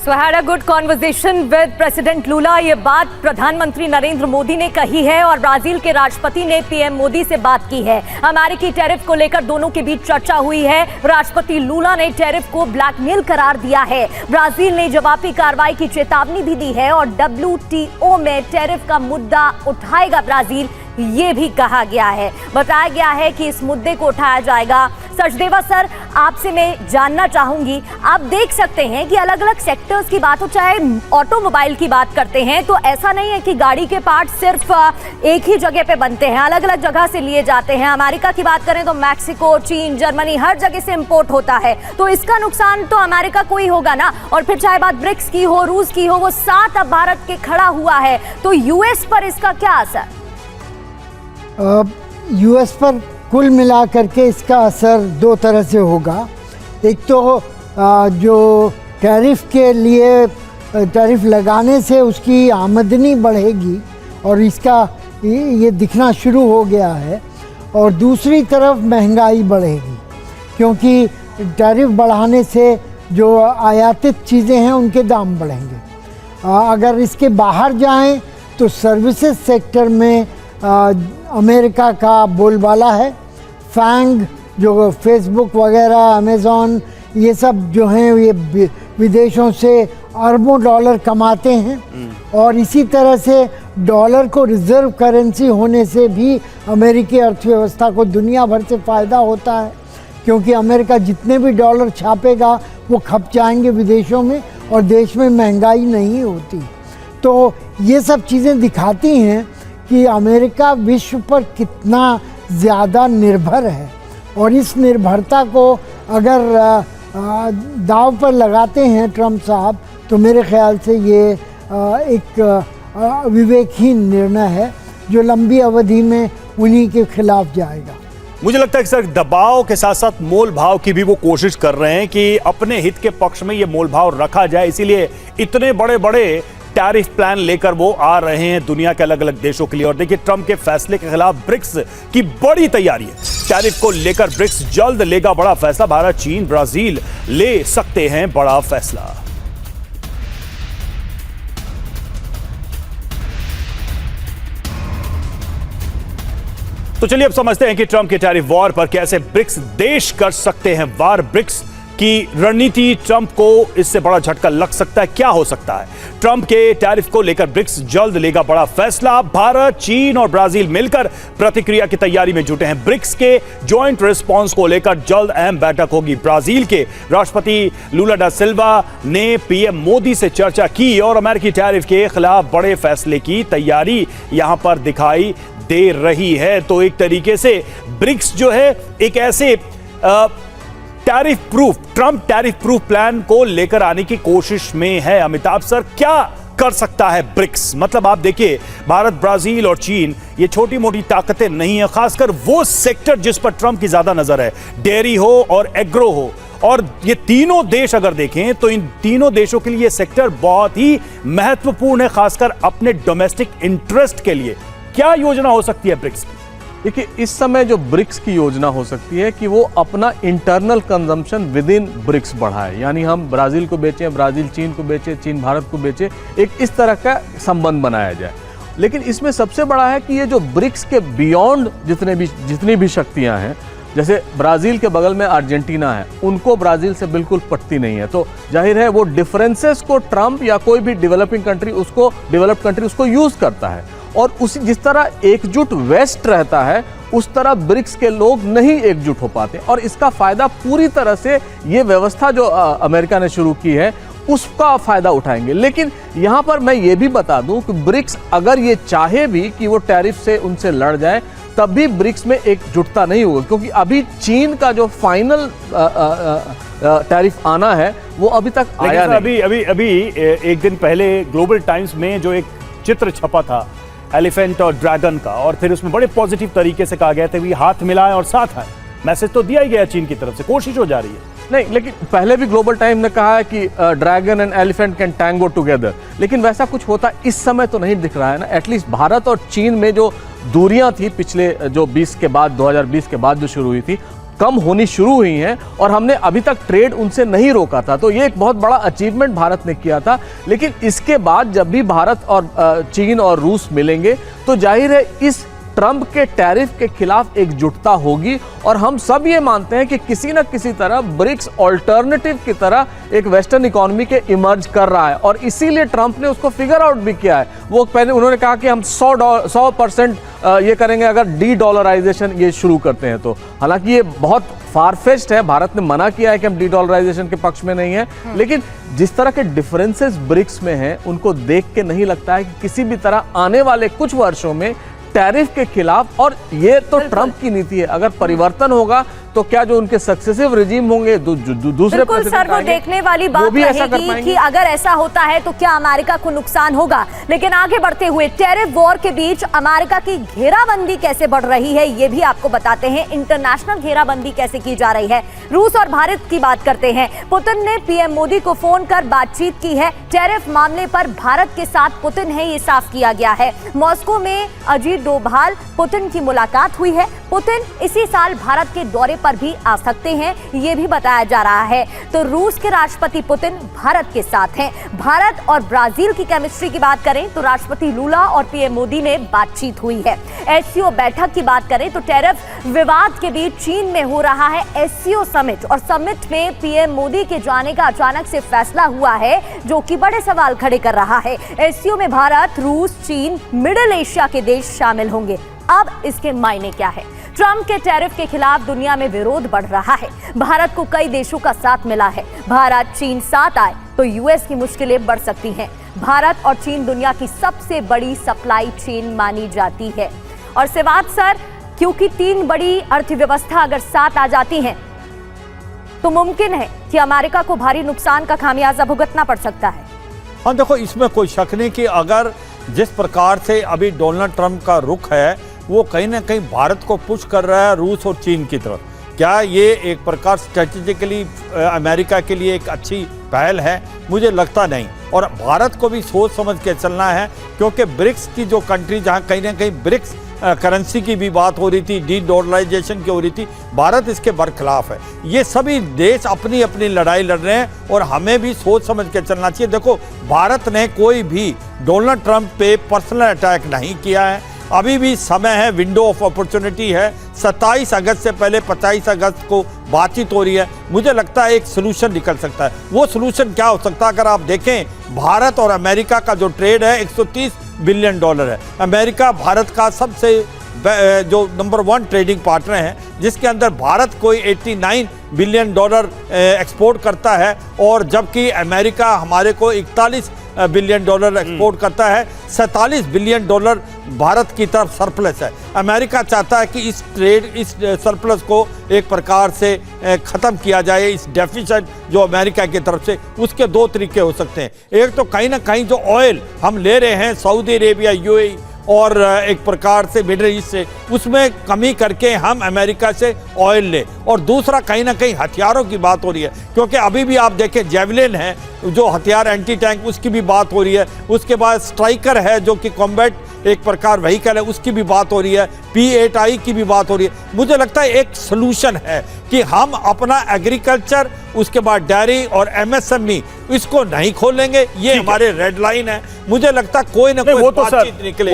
So I had a good conversation with President Lula। ये बात प्रधानमंत्री नरेंद्र मोदी ने कही है और ब्राजील के राष्ट्रपति ने पीएम मोदी से बात की है। अमेरिकी टैरिफ को लेकर दोनों के बीच चर्चा हुई है। राष्ट्रपति लूला ने टैरिफ को ब्लैकमेल करार दिया है। ब्राजील ने जवाबी कार्रवाई की चेतावनी भी दी है और WTO में टैरिफ का मुद्दा उठाएगा ब्राजील, ये भी कहा गया है। बताया गया है कि इस मुद्दे को उठाया जाएगा। सचदेवा सर, आपसे मैं जानना चाहूंगी, आप देख सकते हैं कि अलग अलग सेक्टर्स की बात हो, चाहे ऑटोमोबाइल की बात करते हैं तो ऐसा नहीं है कि गाड़ी के पार्ट सिर्फ एक ही जगह पे बनते हैं, अलग अलग जगह से लिए जाते हैं। अमेरिका की बात करें तो मैक्सिको, चीन, जर्मनी, हर जगह से इंपोर्ट होता है, तो इसका नुकसान तो अमेरिका को ही होगा ना। और फिर चाहे बात ब्रिक्स की हो, रूस की हो, वो साथ अब भारत के खड़ा हुआ है, तो यूएस पर इसका क्या असर? यूएस पर कुल मिलाकर के इसका असर दो तरह से होगा। एक तो जो टैरिफ के लिए टैरिफ लगाने से उसकी आमदनी बढ़ेगी और इसका ये दिखना शुरू हो गया है, और दूसरी तरफ महंगाई बढ़ेगी क्योंकि टैरिफ बढ़ाने से जो आयातित चीज़ें हैं उनके दाम बढ़ेंगे। अगर इसके बाहर जाएं तो सर्विसेज सेक्टर में अमेरिका का बोलबाला है। फैंग जो फेसबुक वगैरह, अमेज़ॉन, ये सब जो हैं ये विदेशों से अरबों डॉलर कमाते हैं, और इसी तरह से डॉलर को रिज़र्व करेंसी होने से भी अमेरिकी अर्थव्यवस्था को दुनिया भर से फ़ायदा होता है, क्योंकि अमेरिका जितने भी डॉलर छापेगा वो खप जाएंगे विदेशों में और देश में महंगाई नहीं होती। तो ये सब चीज़ें दिखाती हैं कि अमेरिका विश्व पर कितना ज़्यादा निर्भर है, और इस निर्भरता को अगर दांव पर लगाते हैं ट्रंप साहब, तो मेरे ख्याल से ये एक विवेकहीन निर्णय है जो लंबी अवधि में उन्हीं के खिलाफ जाएगा। मुझे लगता है कि सर दबाव के साथ साथ मोल भाव की भी वो कोशिश कर रहे हैं कि अपने हित के पक्ष में ये मोल भाव रखा जाए, इसीलिए इतने बड़े बड़े टैरिफ प्लान लेकर वो आ रहे हैं दुनिया के अलग अलग देशों के लिए। और देखिए, ट्रंप के फैसले के खिलाफ ब्रिक्स की बड़ी तैयारी है। टैरिफ को लेकर ब्रिक्स जल्द लेगा बड़ा फैसला। भारत, चीन, ब्राजील ले सकते हैं बड़ा फैसला। तो चलिए अब समझते हैं कि ट्रंप के टैरिफ वॉर पर कैसे ब्रिक्स देश कर सकते हैं वार। ब्रिक्स की रणनीति, ट्रंप को इससे बड़ा झटका लग सकता है। क्या हो सकता है? ट्रंप के टैरिफ को लेकर ब्रिक्स जल्द लेगा बड़ा फैसला। भारत, चीन और ब्राजील मिलकर प्रतिक्रिया की तैयारी में जुटे हैं। ब्रिक्स के जॉइंट रिस्पांस को लेकर जल्द अहम बैठक होगी। ब्राजील के राष्ट्रपति लूला डा सिल्वा ने पीएम मोदी से चर्चा की और अमेरिकी टैरिफ के खिलाफ बड़े फैसले की तैयारी यहां पर दिखाई दे रही है। तो एक तरीके से ब्रिक्स जो है एक ऐसे ट्रंप टैरिफ प्रूफ प्लान को लेकर आने की कोशिश में है। अमिताभ सर, क्या कर सकता है ब्रिक्स? मतलब आप देखिए, भारत, ब्राजील और चीन ये छोटी मोटी ताकतें नहीं है, खासकर वो सेक्टर जिस पर ट्रंप की ज्यादा नजर है, डेयरी हो और एग्रो हो। और ये तीनों देश अगर देखें तो इन तीनों देशों के लिए ये सेक्टर बहुत ही महत्वपूर्ण है, खासकर अपने डोमेस्टिक इंटरेस्ट के लिए। क्या योजना हो सकती है ब्रिक्स की? देखिए, इस समय जो ब्रिक्स की योजना हो सकती है कि वो अपना internal consumption within BRICS बढ़ाए, यानी हम ब्राजील को बेचें, ब्राजील चीन को बेचे, चीन भारत को बेचे, एक इस तरह का संबंध बनाया जाए। लेकिन इसमें सबसे बड़ा है कि ये जो ब्रिक्स के बियॉन्ड जितनी भी शक्तियां हैं, जैसे ब्राजील के बगल में अर्जेंटीना है, उनको ब्राजील से बिल्कुल पटती नहीं है, तो जाहिर है वो डिफरेंसेस को ट्रंप या कोई भी डेवलप्ड कंट्री उसको यूज करता है। और उसी जिस तरह एकजुट वेस्ट रहता है, उस तरह ब्रिक्स के लोग नहीं एकजुट हो पाते, और इसका फायदा पूरी तरह से ये व्यवस्था जो अमेरिका ने शुरू की है उसका फायदा उठाएंगे। लेकिन यहाँ पर मैं ये भी बता दूं कि ब्रिक्स अगर ये चाहे भी कि वो टैरिफ से उनसे लड़ जाए, तब भी ब्रिक्स में एकजुटता नहीं होगा, क्योंकि अभी चीन का जो फाइनल टैरिफ आना है वो अभी तक आया नहीं। अभी एक दिन पहले ग्लोबल टाइम्स में जो एक चित्र छपा था एलिफेंट और ड्रैगन का, और फिर उसमें बड़े पॉजिटिव तरीके से कहा गया था कि हाथ मिलाएं और साथ आए। मैसेज तो दिया ही गया चीन की तरफ से, कोशिश हो जा रही है। नहीं, लेकिन पहले भी ग्लोबल टाइम ने कहा है कि dragon and elephant can tango together, लेकिन वैसा कुछ होता इस समय तो नहीं दिख रहा है ना। एटलीस्ट भारत और चीन में जो दूरियां थी पिछले जो 20 के बाद 2020 के बाद जो शुरू हुई थी, कम होनी शुरू हुई हैं और हमने अभी तक ट्रेड उनसे नहीं रोका था। तो ये एक बहुत बड़ा अचीवमेंट भारत ने किया था। लेकिन इसके बाद जब भी भारत और चीन और रूस मिलेंगे तो जाहिर है इस ट्रंप के टैरिफ के खिलाफ एकजुटता होगी और हम सब ये मानते हैं कि किसी न किसी तरह ब्रिक्स ऑल्टरनेटिव की तरह एक वेस्टर्न इकोनॉमी के इमर्ज कर रहा है और इसीलिए ट्रंप ने उसको फिगर आउट भी किया है। वो पहले उन्होंने कहा कि हम 100% ये करेंगे अगर डी डॉलराइजेशन ये शुरू करते हैं तो। हालांकि ये बहुत फारफेच्ड है, भारत ने मना किया है कि हम डी डॉलराइजेशन के पक्ष में नहीं है, लेकिन जिस तरह के डिफरेंसेस ब्रिक्स में हैं उनको देख के नहीं लगता है कि किसी भी तरह आने वाले कुछ वर्षों में टैरिफ के खिलाफ, और ये तो ट्रंप की नीति है, अगर परिवर्तन होगा तो क्या जो उनके सक्सेसिव रिजीम होंगे दूसरे बिल्कुल सर, वो देखने वाली बात रहेगी कि अगर ऐसा होता है तो क्या अमेरिका को नुकसान होगा। लेकिन आगे बढ़ते हुए टैरिफ वॉर के बीच अमेरिका की घेराबंदी कैसे बढ़ रही है ये भी आपको बताते हैं। इंटरनेशनल घेराबंदी कैसे की जा रही है। रूस और भारत की बात करते हैं। पुतिन ने पीएम मोदी को फोन कर बातचीत की है। टैरिफ मामले पर भारत के साथ पुतिन है, ये साफ किया गया है। मॉस्को में अजीत डोभाल पुतिन की मुलाकात हुई है। पुतिन इसी साल भारत के दौरे पर भी आ सकते हैं, ये भी बताया जा रहा है। तो रूस के राष्ट्रपति पुतिन भारत के साथ हैं। भारत और ब्राजील की केमिस्ट्री की बात करें तो राष्ट्रपति लूला और पीएम मोदी में बातचीत हुई है। एससीओ बैठक की बात करें तो टैरिफ विवाद के बीच चीन में हो रहा है एससीओ समिट, और समिट में पीएम मोदी के जाने का अचानक से फैसला हुआ है जो कि बड़े सवाल खड़े कर रहा है। एससीओ में भारत, रूस, चीन, मिडिल एशिया के देश शामिल होंगे। अब इसके मायने क्या है? ट्रंप के टैरिफ के खिलाफ दुनिया में विरोध बढ़ रहा है। भारत को कई देशों का साथ मिला है। भारत चीन साथ आए तो यूएस की मुश्किलें बढ़ सकती हैं। भारत और चीन दुनिया की सबसे बड़ी सप्लाई चेन मानी जाती है। और सिवात सर, क्योंकि तीन बड़ी अर्थव्यवस्था अगर साथ आ जाती हैं तो मुमकिन है कि अमेरिका को भारी नुकसान का खामियाजा भुगतना पड़ सकता है। हाँ देखो, इसमें कोई शक नहीं कि अगर जिस प्रकार से अभी डोनाल्ड ट्रंप का रुख है वो कहीं ना कहीं भारत को पुश कर रहा है रूस और चीन की तरफ। क्या ये एक प्रकार स्ट्रेटेजिकली अमेरिका के लिए एक अच्छी पहल है? मुझे लगता नहीं। और भारत को भी सोच समझ के चलना है, क्योंकि ब्रिक्स की जो कंट्री, जहाँ कहीं ना कहीं ब्रिक्स करेंसी की भी बात हो रही थी, डी डॉलराइजेशन की हो रही थी, भारत इसके बरखिलाफ है। ये सभी देश अपनी अपनी लड़ाई लड़ रहे हैं और हमें भी सोच समझ के चलना चाहिए। देखो, भारत ने कोई भी डोनाल्ड ट्रंप पे पर्सनल अटैक नहीं किया है। अभी भी समय है, विंडो ऑफ अपॉर्चुनिटी है। 27 अगस्त से पहले 25 अगस्त को बातचीत हो रही है। मुझे लगता है एक सोल्यूशन निकल सकता है। वो सोल्यूशन क्या हो सकता है? अगर आप देखें, भारत और अमेरिका का जो ट्रेड है 130 बिलियन डॉलर है। अमेरिका भारत का सबसे जो नंबर 1 ट्रेडिंग पार्टनर है, जिसके अंदर भारत कोई 89 बिलियन डॉलर एक्सपोर्ट करता है, और जबकि अमेरिका हमारे को 41 बिलियन डॉलर एक्सपोर्ट करता है। 47 बिलियन डॉलर भारत की तरफ सरप्लस है। अमेरिका चाहता है कि इस सरप्लस को एक प्रकार से ख़त्म किया जाए, इस डेफिसिट जो अमेरिका की तरफ से। उसके दो तरीके हो सकते हैं। एक तो कहीं ना कहीं जो ऑयल हम ले रहे हैं सऊदी अरेबिया, यूएई और एक प्रकार से मिडिल ईस्ट से, उसमें कमी करके हम अमेरिका से ऑयल ले। और दूसरा कहीं ना कहीं हथियारों की बात हो रही है, क्योंकि अभी भी आप देखें जेवलिन है जो हथियार, एंटी टैंक, उसकी भी बात हो रही है। उसके बाद स्ट्राइकर है जो कि कॉम्बैट एक प्रकार व्हीकल है, उसकी भी बात हो रही है। P8I की भी बात हो रही है। मुझे लगता है एक सोल्यूशन है कि हम अपना एग्रीकल्चर, उसके बाद डेयरी और MSME इसको नहीं खोलेंगे। ये हमारे रेड लाइन है। मुझे लगता है कोई ना कोई बातचीत निकले।